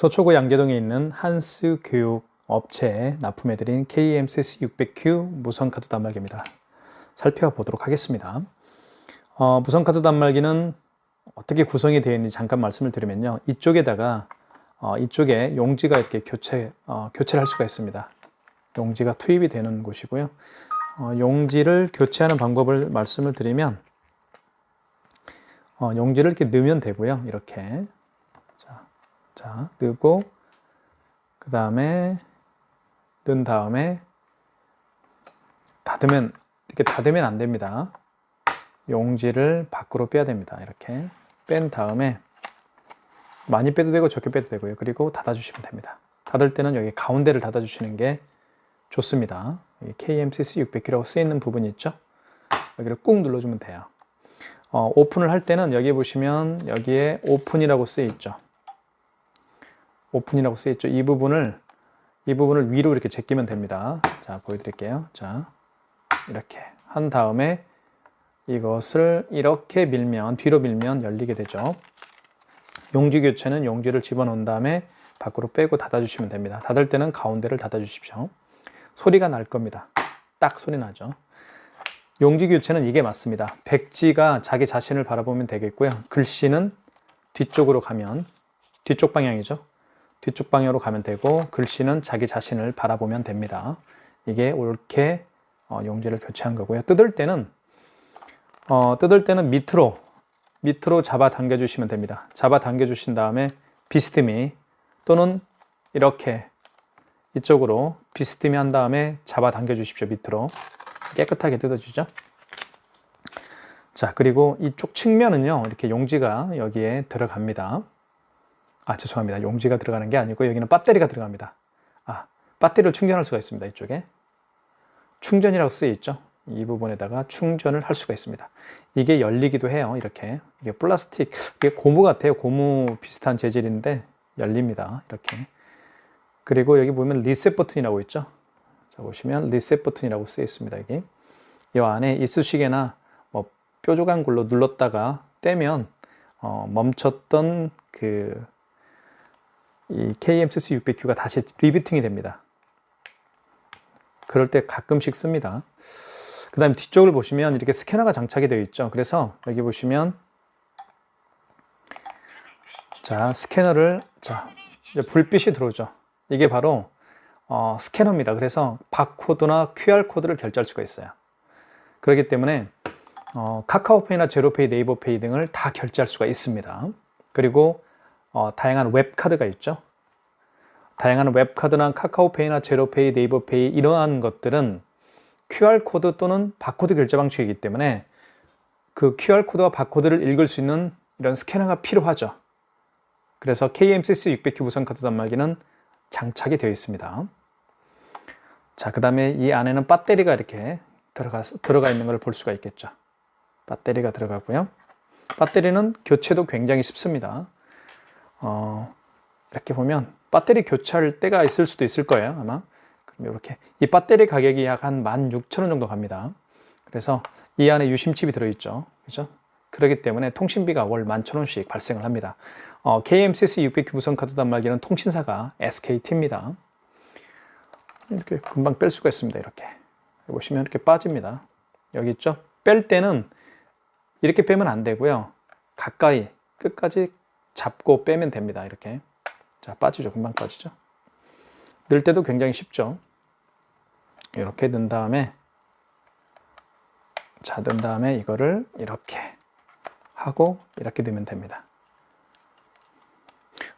서초구 양재동에 있는 한스 교육 업체에 납품해드린 KMCC600Q 무선카드 단말기입니다. 살펴보도록 하겠습니다. 무선카드 단말기는 어떻게 구성이 되어 있는지 잠깐 말씀을 드리면요. 이쪽에다가 이쪽에 용지가 이렇게 교체를 할 수가 있습니다. 용지가 투입이 되는 곳이고요. 용지를 교체하는 방법을 말씀을 드리면 용지를 이렇게 넣으면 되고요. 이렇게 자 넣고 그 다음에 넣은 다음에 이렇게 닫으면 안 됩니다. 용지를 밖으로 빼야 됩니다. 이렇게 뺀 다음에 많이 빼도 되고 적게 빼도 되고요. 그리고 닫아주시면 됩니다. 닫을 때는 여기 가운데를 닫아주시는 게 좋습니다. KMCC600Q라고 쓰여있는 부분이 있죠. 여기를 꾹 눌러주면 돼요. 오픈을 할 때는 여기 보시면 여기에 오픈이라고 쓰여있죠. 오픈이라고 쓰여있죠. 이 부분을 위로 이렇게 제끼면 됩니다. 자, 보여드릴게요. 자, 이렇게 한 다음에 이것을 이렇게 밀면, 뒤로 밀면 열리게 되죠. 용지 교체는 용지를 집어넣은 다음에 밖으로 빼고 닫아주시면 됩니다. 닫을 때는 가운데를 닫아주십시오. 소리가 날 겁니다. 딱 소리 나죠. 용지 교체는 이게 맞습니다. 백지가 자기 자신을 바라보면 되겠고요. 글씨는 뒤쪽으로 가면, 뒤쪽 방향이죠. 뒤쪽 방향으로 가면 되고, 글씨는 자기 자신을 바라보면 됩니다. 이게 옳게 용지를 교체한 거고요. 뜯을 때는 밑으로 잡아 당겨 주시면 됩니다. 잡아 당겨 주신 다음에 비스듬히 또는 이렇게 이쪽으로 비스듬히 한 다음에 잡아 당겨 주십시오. 밑으로 깨끗하게 뜯어주죠. 자, 그리고 이쪽 측면은요, 이렇게 용지가 여기에 들어갑니다. 죄송합니다. 용지가 들어가는 게 아니고 여기는 배터리가 들어갑니다. 배터리를 충전할 수가 있습니다. 이쪽에 충전이라고 쓰여 있죠. 이 부분에다가 충전을 할 수가 있습니다. 이게 열리기도 해요. 이렇게. 이게 플라스틱, 이게 고무 같아요. 고무 비슷한 재질인데 열립니다. 이렇게. 그리고 여기 보면 리셋 버튼이라고 있죠. 자, 보시면 리셋 버튼이라고 쓰여 있습니다. 여기. 이 안에 이쑤시개나 뾰족한 걸로 눌렀다가 떼면 멈췄던 이 KMCC600Q가 다시 리부팅이 됩니다. 그럴 때 가끔씩 씁니다. 그 다음에 뒤쪽을 보시면 이렇게 스캐너가 장착이 되어 있죠. 그래서 여기 보시면 자, 스캐너를 이제 불빛이 들어오죠. 이게 바로 스캐너입니다. 그래서 바코드나 QR코드를 결제할 수가 있어요. 그렇기 때문에 카카오페이나 제로페이, 네이버페이 등을 다 결제할 수가 있습니다. 그리고 다양한 웹카드가 있죠. 다양한 웹카드나 카카오페이나 제로페이, 네이버페이 이러한 것들은 QR코드 또는 바코드 결제 방식이기 때문에 그 QR코드와 바코드를 읽을 수 있는 이런 스캐너가 필요하죠. 그래서 KMCC600Q 무선카드 단말기는 장착이 되어 있습니다. 자, 그 다음에 이 안에는 배터리가 이렇게 들어가 있는 걸 볼 수가 있겠죠. 배터리가 들어가고요. 배터리는 교체도 굉장히 쉽습니다. 이렇게 보면 배터리 교체할 때가 있을 수도 있을 거예요, 아마. 그럼 이렇게 이 배터리 가격이 약 한 16,000원 정도 갑니다. 그래서 이 안에 유심칩이 들어있죠, 그죠? 그렇기 때문에 통신비가 월 11,000원씩 발생을 합니다. KMCC600Q 무선카드 단말기는 통신사가 SKT입니다. 이렇게 금방 뺄 수가 있습니다. 이렇게 보시면 이렇게 빠집니다. 여기 있죠? 뺄 때는 이렇게 빼면 안 되고요. 가까이 끝까지 잡고 빼면 됩니다. 이렇게. 자, 빠지죠. 금방 빠지죠. 넣을 때도 굉장히 쉽죠. 이렇게 넣은 다음에 이거를 이렇게 하고 이렇게 넣으면 됩니다.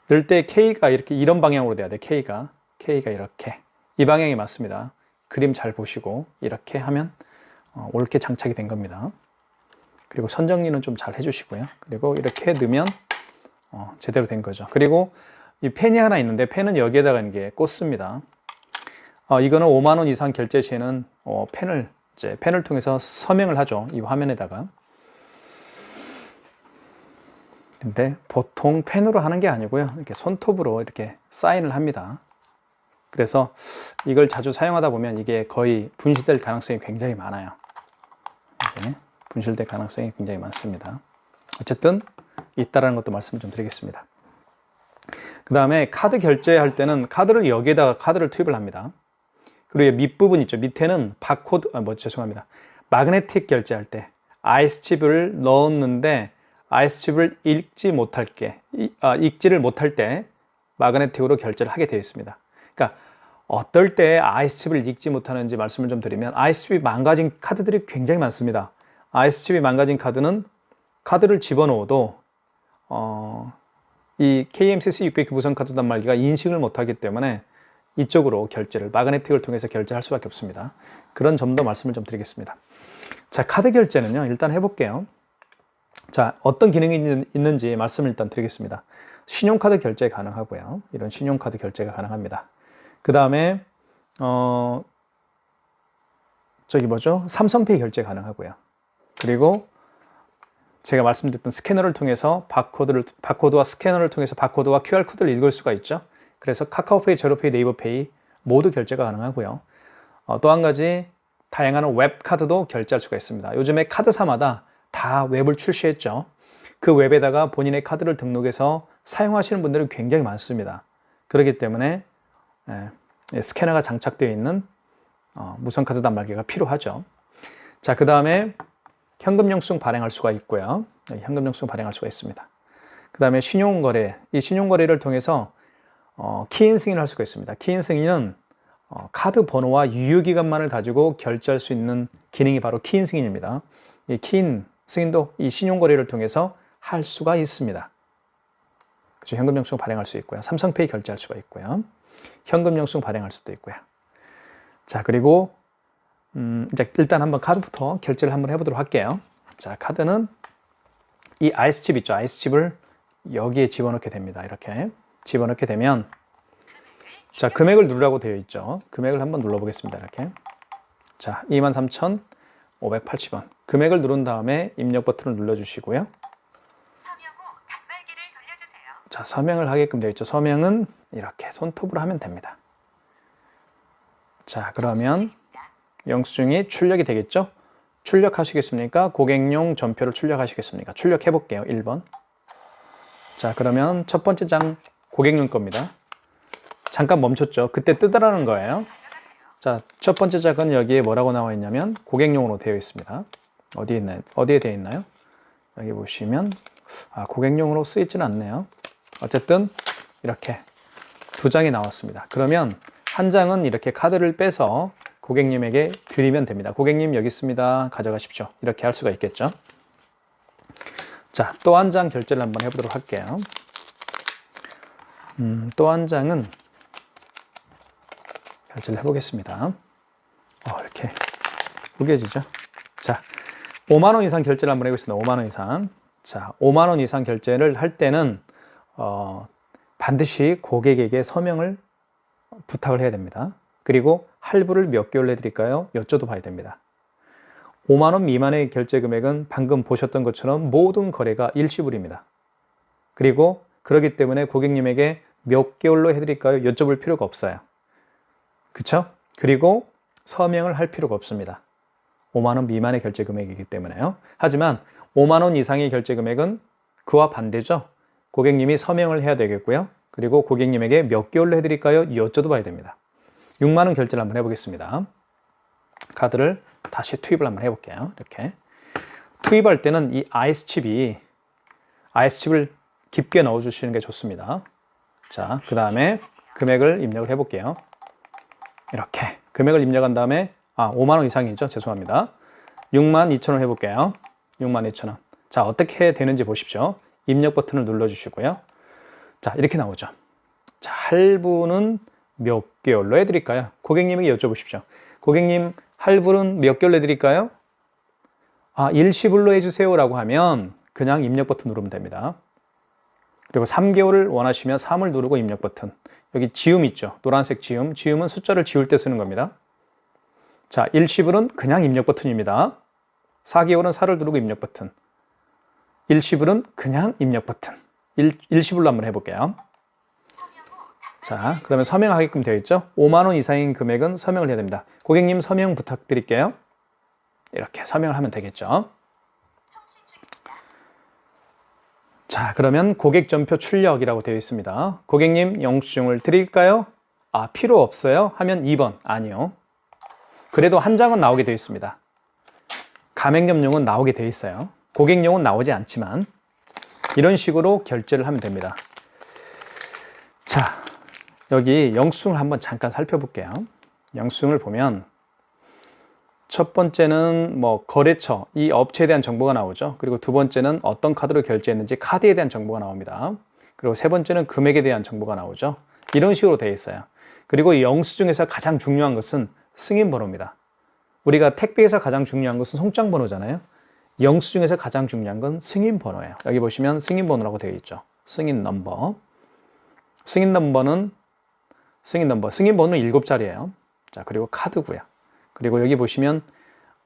넣을 때 K가 이렇게 이런 방향으로 돼야 돼요. K가 이렇게 이 방향이 맞습니다. 그림 잘 보시고 이렇게 하면 옳게 장착이 된 겁니다. 그리고 선정리는 좀 잘 해주시고요. 그리고 이렇게 넣으면 제대로 된 거죠. 그리고 이 펜이 하나 있는데 펜은 여기에다가 이게 꽂습니다. 이거는 5만 원 이상 결제 시에는 펜을 통해서 서명을 하죠. 이 화면에다가. 근데 보통 펜으로 하는 게 아니고요. 이렇게 손톱으로 이렇게 사인을 합니다. 그래서 이걸 자주 사용하다 보면 이게 거의 분실될 가능성이 굉장히 많아요. 이렇게 분실될 가능성이 굉장히 많습니다. 어쨌든 있다라는 것도 말씀 좀 드리겠습니다. 그 다음에 카드 결제할 때는 카드를 여기에다가 카드를 투입을 합니다. 그리고 밑부분 있죠. 밑에는 바코드, 죄송합니다. 마그네틱 결제할 때 아이스칩을 넣었는데 아이스칩을 읽지를 못할 때 마그네틱으로 결제를 하게 되어 있습니다. 그러니까 어떨 때 아이스칩을 읽지 못하는지 말씀을 좀 드리면 아이스칩이 망가진 카드들이 굉장히 많습니다. 아이스칩이 망가진 카드는 카드를 집어넣어도 이 KMCC 600 무선 카드 단말기가 인식을 못하기 때문에 이쪽으로 결제를 마그네틱을 통해서 결제할 수밖에 없습니다. 그런 점도 말씀을 좀 드리겠습니다. 자, 카드 결제는요, 일단 해볼게요. 자, 어떤 기능이 있는지 말씀을 일단 드리겠습니다. 신용카드 결제 가능하고요. 이런 신용카드 결제가 가능합니다. 그 다음에 삼성페이 결제 가능하고요. 그리고 제가 말씀드렸던 스캐너를 통해서 바코드와 스캐너를 통해서 바코드와 QR코드를 읽을 수가 있죠. 그래서 카카오페이, 제로페이, 네이버페이 모두 결제가 가능하고요. 또 한 가지 다양한 웹카드도 결제할 수가 있습니다. 요즘에 카드사마다 다 웹을 출시했죠. 그 웹에다가 본인의 카드를 등록해서 사용하시는 분들이 굉장히 많습니다. 그렇기 때문에 스캐너가 장착되어 있는 무선카드 단말기가 필요하죠. 자, 그 다음에 현금 영수증 발행할 수가 있고요. 현금 영수증 발행할 수가 있습니다. 그 다음에 신용거래, 이 신용거래를 통해서 키인 승인을 할 수가 있습니다. 키인 승인은 카드 번호와 유효기간만을 가지고 결제할 수 있는 기능이 바로 키인 승인입니다. 이 키인 승인도 이 신용거래를 통해서 할 수가 있습니다. 그렇죠? 현금 영수증 발행할 수 있고요. 삼성페이 결제할 수가 있고요. 현금 영수증 발행할 수도 있고요. 자, 그리고 이제 일단 한번 카드부터 결제를 한번 해보도록 할게요. 자, 카드는 이 아이스칩 있죠. 아이스칩을 여기에 집어넣게 됩니다. 이렇게 집어넣게 되면 자, 금액을 누르라고 되어 있죠. 금액을 한번 눌러보겠습니다. 이렇게. 자, 23,580원. 금액을 누른 다음에 입력 버튼을 눌러주시고요. 서명 후 단말기를 돌려주세요. 자, 서명을 하게끔 되어 있죠. 서명은 이렇게 손톱으로 하면 됩니다. 자, 그러면 영수증이 출력이 되겠죠? 출력하시겠습니까? 고객용 전표를 출력하시겠습니까? 출력해 볼게요. 1번. 자, 그러면 첫 번째 장 고객용 겁니다. 잠깐 멈췄죠? 그때 뜯으라는 거예요. 자, 첫 번째 장은 여기에 뭐라고 나와 있냐면 고객용으로 되어 있습니다. 어디에 있나요? 어디에 되어 있나요? 여기 보시면 고객용으로 쓰이지는 않네요. 어쨌든 이렇게 두 장이 나왔습니다. 그러면 한 장은 이렇게 카드를 빼서 고객님에게 드리면 됩니다. 고객님 여기 있습니다. 가져가십시오. 이렇게 할 수가 있겠죠. 자, 또 한 장 결제를 한번 해보도록 할게요. 또 한 장은 결제를 해보겠습니다. 이렇게 구겨지죠. 자, 5만 원 이상 결제를 한번 해보겠습니다. 5만 원 이상. 자, 5만 원 이상 결제를 할 때는 반드시 고객에게 서명을 부탁을 해야 됩니다. 그리고 할부를 몇 개월 내드릴까요? 여쭤도 봐야 됩니다. 5만 원 미만의 결제 금액은 방금 보셨던 것처럼 모든 거래가 일시불입니다. 그리고 그렇기 때문에 고객님에게 몇 개월로 해드릴까요? 여쭤볼 필요가 없어요. 그쵸? 그리고 서명을 할 필요가 없습니다. 5만 원 미만의 결제 금액이기 때문에요. 하지만 5만 원 이상의 결제 금액은 그와 반대죠. 고객님이 서명을 해야 되겠고요. 그리고 고객님에게 몇 개월로 해드릴까요? 여쭤도 봐야 됩니다. 6만 원 결제를 한번 해보겠습니다. 카드를 다시 투입을 한번 해볼게요. 이렇게 투입할 때는 이 아이스칩을 깊게 넣어주시는 게 좋습니다. 자, 그 다음에 금액을 입력을 해볼게요. 이렇게 금액을 입력한 다음에 5만 원 이상이죠. 죄송합니다. 6만 2천 원 해볼게요. 6만 2천 원. 자, 어떻게 되는지 보십시오. 입력 버튼을 눌러주시고요. 자, 이렇게 나오죠. 자, 할부는 몇 개월로 해드릴까요? 고객님에게 여쭤보십시오. 고객님, 할부는 몇 개월로 해드릴까요? 일시불로 해주세요 라고 하면 그냥 입력 버튼 누르면 됩니다. 그리고 3개월을 원하시면 3을 누르고 입력 버튼. 여기 지움 있죠. 노란색 지움. 지움은 숫자를 지울 때 쓰는 겁니다. 자, 일시불은 그냥 입력 버튼입니다. 4개월은 4를 누르고 입력 버튼. 일시불은 그냥 입력 버튼. 일시불로 한번 해볼게요. 자, 그러면 서명하게끔 되어 있죠. 5만 원 이상인 금액은 서명을 해야 됩니다. 고객님 서명 부탁드릴게요. 이렇게 서명을 하면 되겠죠. 자, 그러면 고객 전표 출력이라고 되어 있습니다. 고객님 영수증을 드릴까요? 아, 필요 없어요? 하면 2번. 아니요. 그래도 한 장은 나오게 되어 있습니다. 가맹점용은 나오게 되어 있어요. 고객용은 나오지 않지만 이런 식으로 결제를 하면 됩니다. 자, 여기 영수증을 한번 잠깐 살펴볼게요. 영수증을 보면 첫 번째는 뭐 거래처, 이 업체에 대한 정보가 나오죠. 그리고 두 번째는 어떤 카드로 결제했는지 카드에 대한 정보가 나옵니다. 그리고 세 번째는 금액에 대한 정보가 나오죠. 이런 식으로 되어 있어요. 그리고 이 영수증에서 가장 중요한 것은 승인번호입니다. 우리가 택배에서 가장 중요한 것은 송장번호잖아요. 영수증에서 가장 중요한 건 승인번호예요. 여기 보시면 승인번호라고 되어 있죠. 승인넘버. 승인번호는 7자리예요. 자, 그리고 카드고요. 그리고 여기 보시면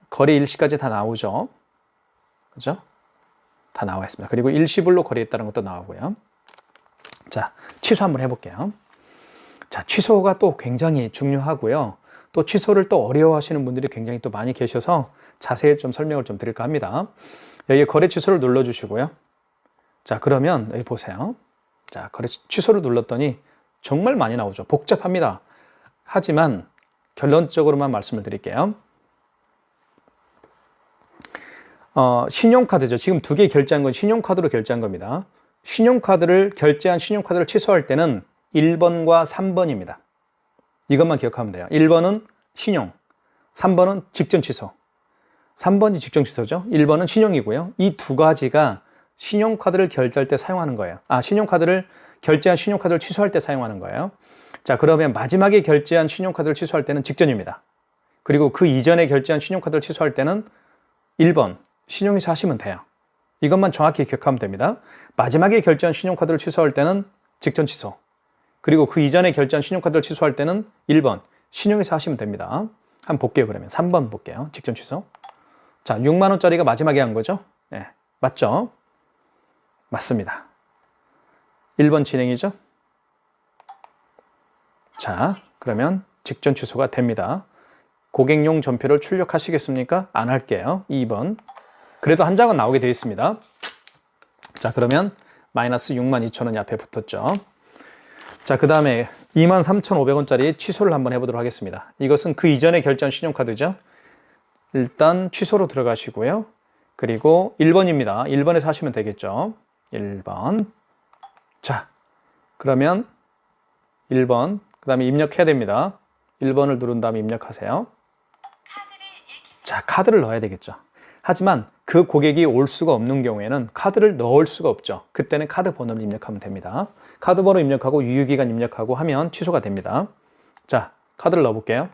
거래 일시까지 다 나오죠. 그죠? 다 나와 있습니다. 그리고 일시불로 거래했다는 것도 나오고요. 자, 취소 한번 해볼게요. 자, 취소가 또 굉장히 중요하고요. 또 취소를 또 어려워하시는 분들이 굉장히 또 많이 계셔서 자세히 좀 설명을 좀 드릴까 합니다. 여기 거래 취소를 눌러주시고요. 자, 그러면 여기 보세요. 자, 거래 취소를 눌렀더니 정말 많이 나오죠. 복잡합니다. 하지만 결론적으로만 말씀을 드릴게요. 신용카드죠. 지금 2개 결제한 건 신용카드로 결제한 겁니다. 결제한 신용카드를 취소할 때는 1번과 3번입니다. 이것만 기억하면 돼요. 1번은 신용, 3번은 직전 취소. 3번이 직전 취소죠. 1번은 신용이고요. 이 두 가지가 신용카드를 결제할 때 사용하는 거예요. 결제한 신용카드를 취소할 때 사용하는 거예요. 자, 그러면 마지막에 결제한 신용카드를 취소할 때는 직전입니다. 그리고 그 이전에 결제한 신용카드를 취소할 때는 1번, 신용에서 하시면 돼요. 이것만 정확히 기억하면 됩니다. 마지막에 결제한 신용카드를 취소할 때는 직전 취소. 그리고 그 이전에 결제한 신용카드를 취소할 때는 1번, 신용에서 하시면 됩니다. 한번 볼게요, 그러면. 3번 볼게요. 직전 취소. 자, 6만 원짜리가 마지막에 한 거죠? 네, 맞죠? 맞습니다. 1번 진행이죠? 자, 그러면 직전 취소가 됩니다. 고객용 전표를 출력하시겠습니까? 안 할게요. 2번. 그래도 한 장은 나오게 되어 있습니다. 자, 그러면 마이너스 62,000원이 앞에 붙었죠. 자, 그 다음에 23,500원짜리 취소를 한번 해보도록 하겠습니다. 이것은 그 이전에 결제한 신용카드죠. 일단 취소로 들어가시고요. 그리고 1번입니다. 1번에서 하시면 되겠죠. 1번. 자, 그러면 1번. 그 다음에 입력해야 됩니다. 1번을 누른 다음에 입력하세요. 자, 카드를 넣어야 되겠죠. 하지만 그 고객이 올 수가 없는 경우에는 카드를 넣을 수가 없죠. 그때는 카드 번호를 입력하면 됩니다. 카드 번호 입력하고 유효기간 입력하고 하면 취소가 됩니다. 자, 카드를 넣어볼게요.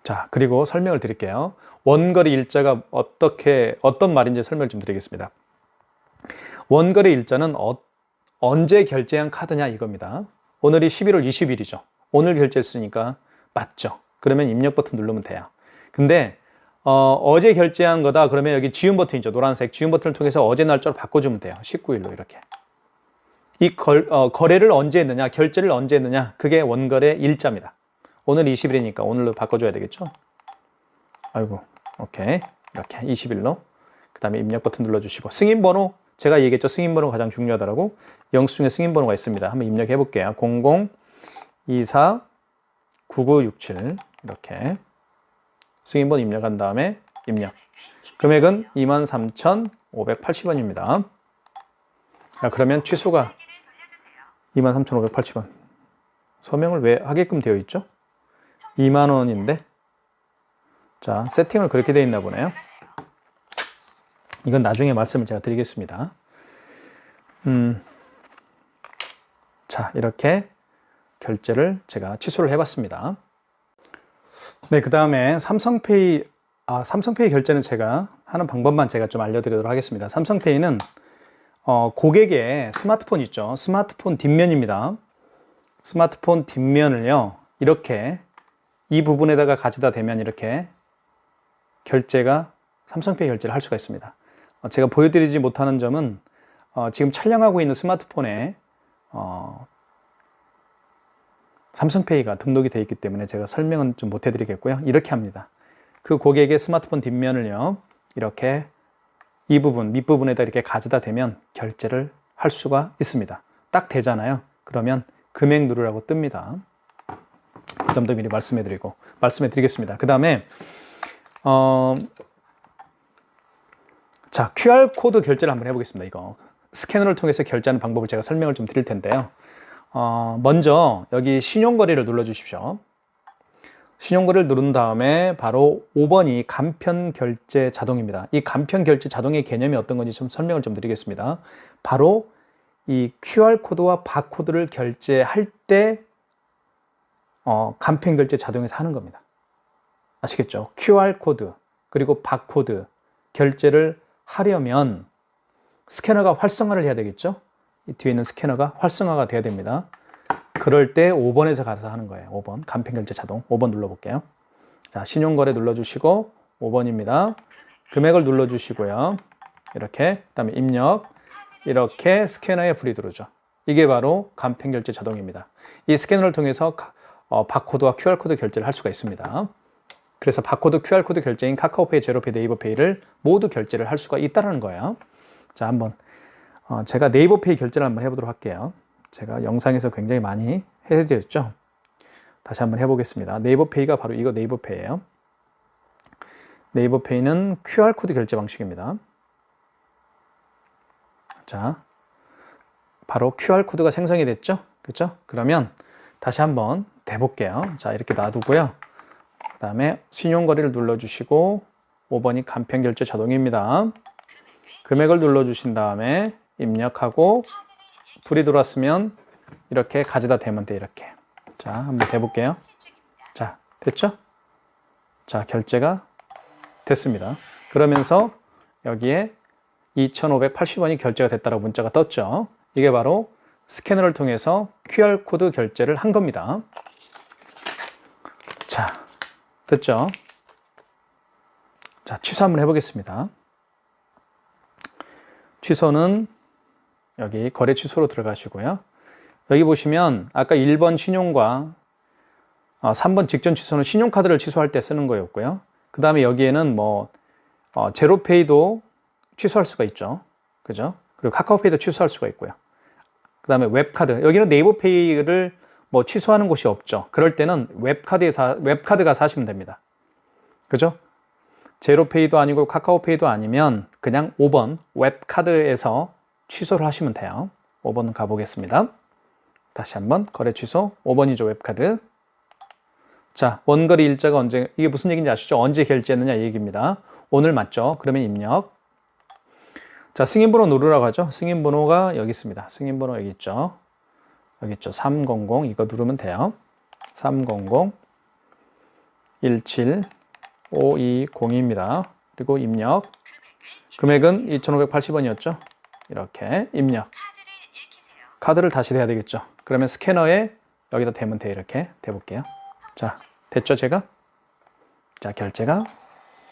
자, 그리고 설명을 드릴게요. 원거래 일자가 어떤 말인지 설명을 좀 드리겠습니다. 원거래 일자는 언제 결제한 카드냐 이겁니다. 오늘이 11월 20일이죠. 오늘 결제했으니까 맞죠. 그러면 입력 버튼 누르면 돼요. 근데 어제 결제한 거다 그러면 여기 지운 버튼이죠. 노란색 지운 버튼을 통해서 어제 날짜로 바꿔주면 돼요. 19일로 이렇게. 이 거래를 언제 했느냐, 결제를 언제 했느냐, 그게 원거래 일자입니다. 오늘 20일이니까 오늘로 바꿔줘야 되겠죠. 아이고, 오케이. 이렇게 20일로. 그 다음에 입력 버튼 눌러주시고 승인번호, 제가 얘기했죠. 승인번호가 가장 중요하다고. 영수증에 승인번호가 있습니다. 한번 입력해 볼게요. 00249967 이렇게 승인번호 입력한 다음에 입력. 금액은 23,580원입니다. 자, 그러면 취소가 23,580원. 서명을 왜 하게끔 되어 있죠? 2만 원인데. 자, 세팅을 그렇게 되어 있나 보네요. 이건 나중에 말씀을 제가 드리겠습니다. 자, 이렇게 결제를 제가 취소를 해봤습니다. 네, 그 다음에 삼성페이 결제는 제가 하는 방법만 제가 좀 알려드리도록 하겠습니다. 삼성페이는 고객의 스마트폰 있죠. 스마트폰 뒷면입니다. 스마트폰 뒷면을요, 이렇게 이 부분에다가 가져다 대면 이렇게 삼성페이 결제를 할 수가 있습니다. 제가 보여드리지 못하는 점은 지금 촬영하고 있는 스마트폰에 삼성페이가 등록이 되어 있기 때문에 제가 설명은 좀 못해드리겠고요. 이렇게 합니다. 그 고객의 스마트폰 뒷면을요, 이렇게 이 부분, 밑부분에다 이렇게 가져다 대면 결제를 할 수가 있습니다. 딱 되잖아요. 그러면 금액 누르라고 뜹니다. 그 점도 미리 말씀해 드리겠습니다. 그 다음에, 자, QR코드 결제를 한번 해보겠습니다. 이거. 스캐너를 통해서 결제하는 방법을 제가 설명을 좀 드릴 텐데요. 먼저 여기 신용거래를 눌러주십시오. 신용거래를 누른 다음에 바로 5번이 간편결제 자동입니다. 이 간편결제 자동의 개념이 어떤 건지 좀 설명을 좀 드리겠습니다. 바로 이 QR코드와 바코드를 결제할 때 간편결제 자동에서 하는 겁니다. 아시겠죠? QR코드 그리고 바코드 결제를 하려면 스캐너가 활성화를 해야 되겠죠? 이 뒤에 있는 스캐너가 활성화가 돼야 됩니다. 그럴 때 5번에서 가서 하는 거예요. 5번 간편결제 자동 5번 눌러볼게요. 자, 신용거래 눌러주시고 5번입니다. 금액을 눌러주시고요. 이렇게 그다음에 입력 이렇게 스캐너에 불이 들어오죠. 이게 바로 간편결제 자동입니다. 이 스캐너를 통해서 바코드와 QR코드 결제를 할 수가 있습니다. 그래서 바코드, QR코드 결제인 카카오페이, 제로페이, 네이버페이를 모두 결제를 할 수가 있다는 거예요. 자, 한번 제가 네이버페이 결제를 한번 해보도록 할게요. 제가 영상에서 굉장히 많이 해드렸죠. 다시 한번 해보겠습니다. 네이버페이가 바로 이거 네이버페이예요. 네이버페이는 QR코드 결제 방식입니다. 자, 바로 QR코드가 생성이 됐죠? 그렇죠? 그러면 다시 한번 대볼게요. 자, 이렇게 놔두고요. 그 다음에 신용거래를 눌러주시고 5번이 간편결제 자동입니다. 금액을 눌러주신 다음에 입력하고 불이 들어왔으면 이렇게 가져다 대면 돼. 이렇게. 자, 한번 대볼게요. 자, 됐죠? 자, 결제가 됐습니다. 그러면서 여기에 2,580원이 결제가 됐다고 문자가 떴죠. 이게 바로 스캐너를 통해서 QR코드 결제를 한 겁니다. 자, 됐죠? 자, 취소 한번 해보겠습니다. 취소는 여기 거래 취소로 들어가시고요. 여기 보시면 아까 1번 신용과 3번 직전 취소는 신용카드를 취소할 때 쓰는 거였고요. 그 다음에 여기에는 제로페이도 취소할 수가 있죠. 그죠? 그리고 카카오페이도 취소할 수가 있고요. 그 다음에 웹카드. 여기는 네이버페이를 취소하는 곳이 없죠. 그럴 때는 웹카드 가서 하시면 됩니다. 그죠? 제로페이도 아니고 카카오페이도 아니면 그냥 5번 웹카드에서 취소를 하시면 돼요. 5번 가보겠습니다. 다시 한번 거래 취소 5번이죠. 웹카드. 자, 원거리 일자가 언제, 이게 무슨 얘기인지 아시죠? 언제 결제했느냐 이 얘기입니다. 오늘 맞죠? 그러면 입력. 자, 승인번호 누르라고 하죠. 승인번호가 여기 있습니다. 승인번호 여기 있죠. 여기 있죠. 300 이거 누르면 돼요. 300 17520입니다. 그리고 입력. 금액은 2,580원이었죠. 이렇게 입력. 카드를 다시 대야 되겠죠. 그러면 스캐너에 여기다 대면 돼요. 이렇게 대볼게요. 자, 됐죠 제가? 자, 결제가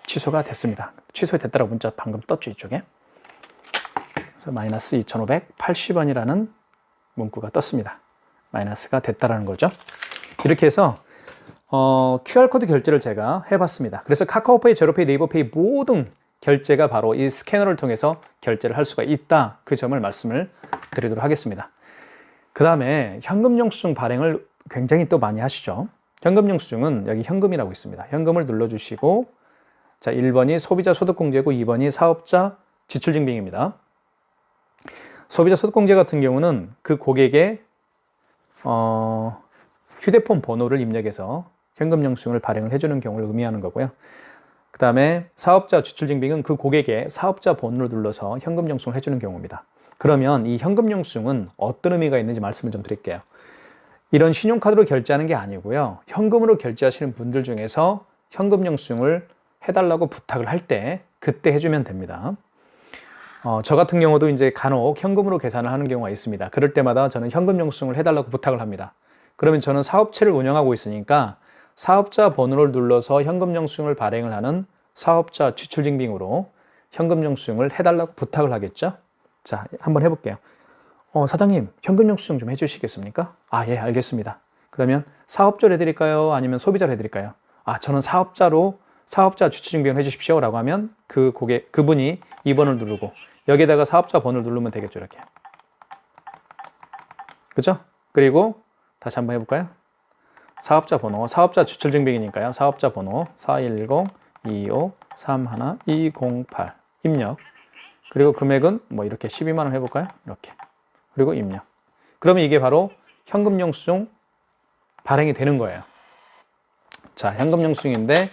취소가 됐습니다. 취소됐다라고 문자 방금 떴죠 이쪽에. 그래서 마이너스 2,580원이라는 문구가 떴습니다. 마이너스가 됐다라는 거죠. 이렇게 해서 QR코드 결제를 제가 해봤습니다. 그래서 카카오페이, 제로페이, 네이버페이 모든 결제가 바로 이 스캐너를 통해서 결제를 할 수가 있다. 그 점을 말씀을 드리도록 하겠습니다. 그 다음에 현금 영수증 발행을 굉장히 또 많이 하시죠. 현금 영수증은 여기 현금이라고 있습니다. 현금을 눌러주시고 자, 1번이 소비자 소득공제고 2번이 사업자 지출증빙입니다. 소비자 소득공제 같은 경우는 그 고객의 휴대폰 번호를 입력해서 현금 영수증을 발행을 해주는 경우를 의미하는 거고요. 그 다음에 사업자 지출증빙은 그 고객의 사업자 번호를 눌러서 현금 영수증을 해주는 경우입니다. 그러면 이 현금 영수증은 어떤 의미가 있는지 말씀을 좀 드릴게요. 이런 신용카드로 결제하는 게 아니고요. 현금으로 결제하시는 분들 중에서 현금 영수증을 해달라고 부탁을 할 때 그때 해주면 됩니다. 저 같은 경우도 이제 간혹 현금으로 계산을 하는 경우가 있습니다. 그럴 때마다 저는 현금 영수증을 해달라고 부탁을 합니다. 그러면 저는 사업체를 운영하고 있으니까 사업자 번호를 눌러서 현금 영수증을 발행을 하는 사업자 지출증빙으로 현금 영수증을 해달라고 부탁을 하겠죠. 자, 한번 해볼게요. 사장님, 현금 영수증 좀 해주시겠습니까? 아, 예, 알겠습니다. 그러면 사업자로 해드릴까요? 아니면 소비자로 해드릴까요? 아, 저는 사업자로 사업자 주체증빙을 해주십시오 라고 하면 그분이 2번을 누르고 여기에다가 사업자 번호를 누르면 되겠죠. 이렇게. 그죠? 그리고 다시 한번 해볼까요? 사업자 번호, 사업자 주체증빙이니까요. 사업자 번호 410-2531-208 입력. 그리고 금액은 뭐 이렇게 12만 원 해볼까요? 이렇게. 그리고 입력. 그러면 이게 바로 현금 영수증 발행이 되는 거예요. 자, 현금 영수증인데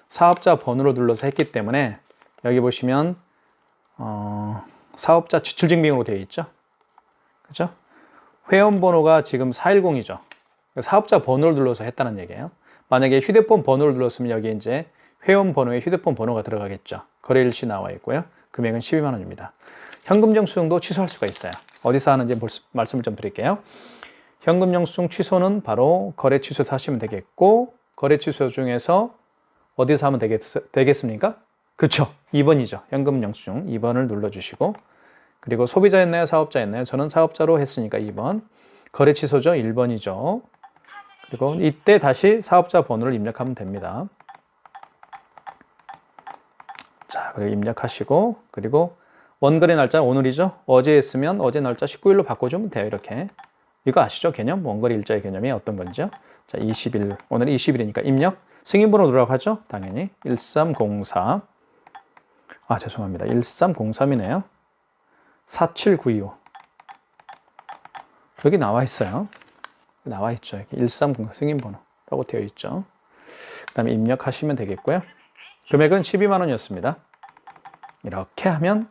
사업자 번호를 눌러서 했기 때문에 여기 보시면 사업자 지출증빙으로 되어 있죠. 그죠? 회원번호가 지금 410이죠. 사업자 번호를 눌러서 했다는 얘기예요. 만약에 휴대폰 번호를 눌렀으면 여기 이제 회원번호에 휴대폰 번호가 들어가겠죠. 거래일시 나와 있고요. 금액은 12만 원입니다. 현금 영수증도 취소할 수가 있어요. 어디서 하는지 말씀을 좀 드릴게요. 현금 영수증 취소는 바로 거래 취소에서 하시면 되겠고, 거래 취소 중에서 어디서 하면 되겠습니까? 그렇죠. 2번이죠. 현금 영수증 2번을 눌러주시고, 그리고 소비자였나요? 사업자였나요? 저는 사업자로 했으니까 2번. 거래 취소죠. 1번이죠. 그리고 이때 다시 사업자 번호를 입력하면 됩니다. 자, 그리고 입력하시고, 그리고 원거래 날짜 오늘이죠. 어제 했으면 어제 날짜 19일로 바꿔주면 돼요. 이렇게. 이거 아시죠? 개념? 원거래 일자의 개념이 어떤 건지요? 자, 20일. 오늘은 20일이니까 입력. 승인번호 누르라고 하죠? 당연히. 1304. 아, 죄송합니다. 1303이네요. 47925. 여기 나와 있어요. 나와 있죠. 여기 1304 승인번호라고 되어 있죠. 그 다음에 입력하시면 되겠고요. 금액은 12만 원이었습니다. 이렇게 하면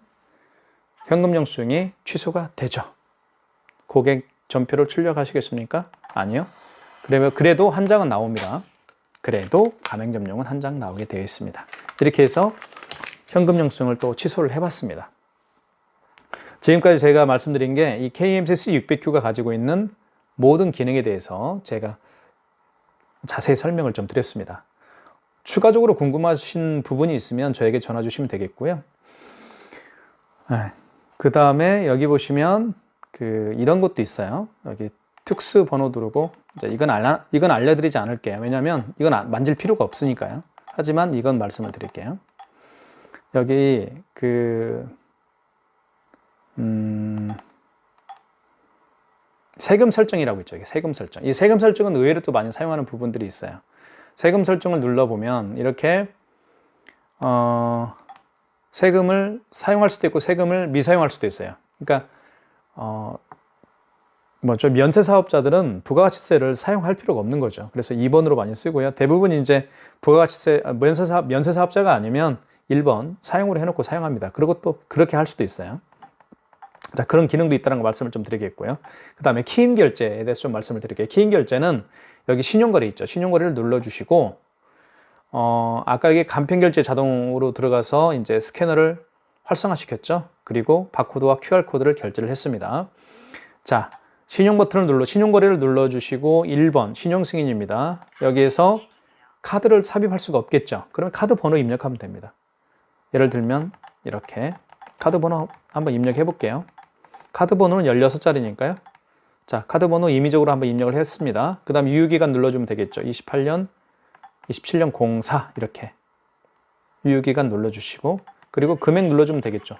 현금 영수증이 취소가 되죠. 고객 전표를 출력하시겠습니까? 아니요. 그래도 한 장은 나옵니다. 그래도 가맹점용은 한 장 나오게 되어 있습니다. 이렇게 해서 현금 영수증을 또 취소를 해봤습니다. 지금까지 제가 말씀드린 게 이 KMCC 600Q가 가지고 있는 모든 기능에 대해서 제가 자세히 설명을 좀 드렸습니다. 추가적으로 궁금하신 부분이 있으면 저에게 전화 주시면 되겠고요. 그 다음에 여기 보시면 이런 것도 있어요. 여기 특수 번호 누르고, 이제 이건 알려드리지 않을게요. 왜냐하면 이건 만질 필요가 없으니까요. 하지만 이건 말씀을 드릴게요. 여기 세금 설정이라고 있죠. 세금 설정. 이 세금 설정은 의외로 또 많이 사용하는 부분들이 있어요. 세금 설정을 눌러보면 이렇게 세금을 사용할 수도 있고 세금을 미사용할 수도 있어요. 그러니까 면세 사업자들은 부가가치세를 사용할 필요가 없는 거죠. 그래서 2번으로 많이 쓰고요. 대부분 이제 부가가치세 면세 사업자가 아니면 1번 사용으로 해놓고 사용합니다. 그리고 또 그렇게 할 수도 있어요. 자, 그런 기능도 있다는 거 말씀을 좀 드리겠고요. 그 다음에 키인 결제에 대해서 좀 말씀을 드릴게요. 키인 결제는 여기 신용거래 있죠. 신용거래를 눌러주시고, 아까 이게 간편결제 자동으로 들어가서 이제 스캐너를 활성화시켰죠. 그리고 바코드와 QR코드를 결제를 했습니다. 자, 신용 버튼을 신용거래를 눌러주시고 1번 신용승인입니다. 여기에서 카드를 삽입할 수가 없겠죠. 그러면 카드 번호 입력하면 됩니다. 예를 들면 이렇게 카드 번호 한번 입력해 볼게요. 카드 번호는 16자리니까요. 자, 카드 번호 임의적으로 한번 입력을 했습니다. 그 다음 유효기간 눌러주면 되겠죠. 27년 04 이렇게 유효기간 눌러주시고, 그리고 금액 눌러주면 되겠죠.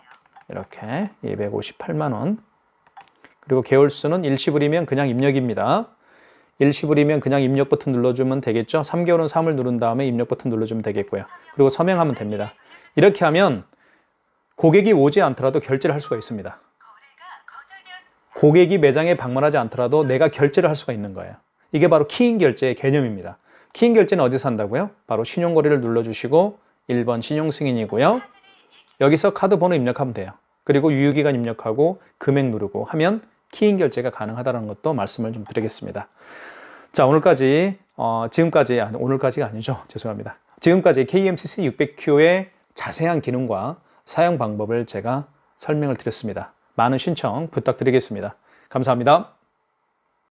이렇게 258만 원. 그리고 개월수는 일시불이면 그냥 입력입니다. 일시불이면 그냥 입력 버튼 눌러주면 되겠죠. 3개월은 3을 누른 다음에 입력 버튼 눌러주면 되겠고요. 그리고 서명하면 됩니다. 이렇게 하면 고객이 오지 않더라도 결제를 할 수가 있습니다. 고객이 매장에 방문하지 않더라도 내가 결제를 할 수가 있는 거예요. 이게 바로 키인 결제의 개념입니다. 키인 결제는 어디서 한다고요? 바로 신용거래를 눌러주시고 1번 신용승인이고요. 여기서 카드 번호 입력하면 돼요. 그리고 유효기간 입력하고 금액 누르고 하면 키인 결제가 가능하다는 것도 말씀을 좀 드리겠습니다. 자, 오늘까지가 아니죠. 죄송합니다. 지금까지 KMCC 600Q의 자세한 기능과 사용 방법을 제가 설명을 드렸습니다. 많은 신청 부탁드리겠습니다. 감사합니다.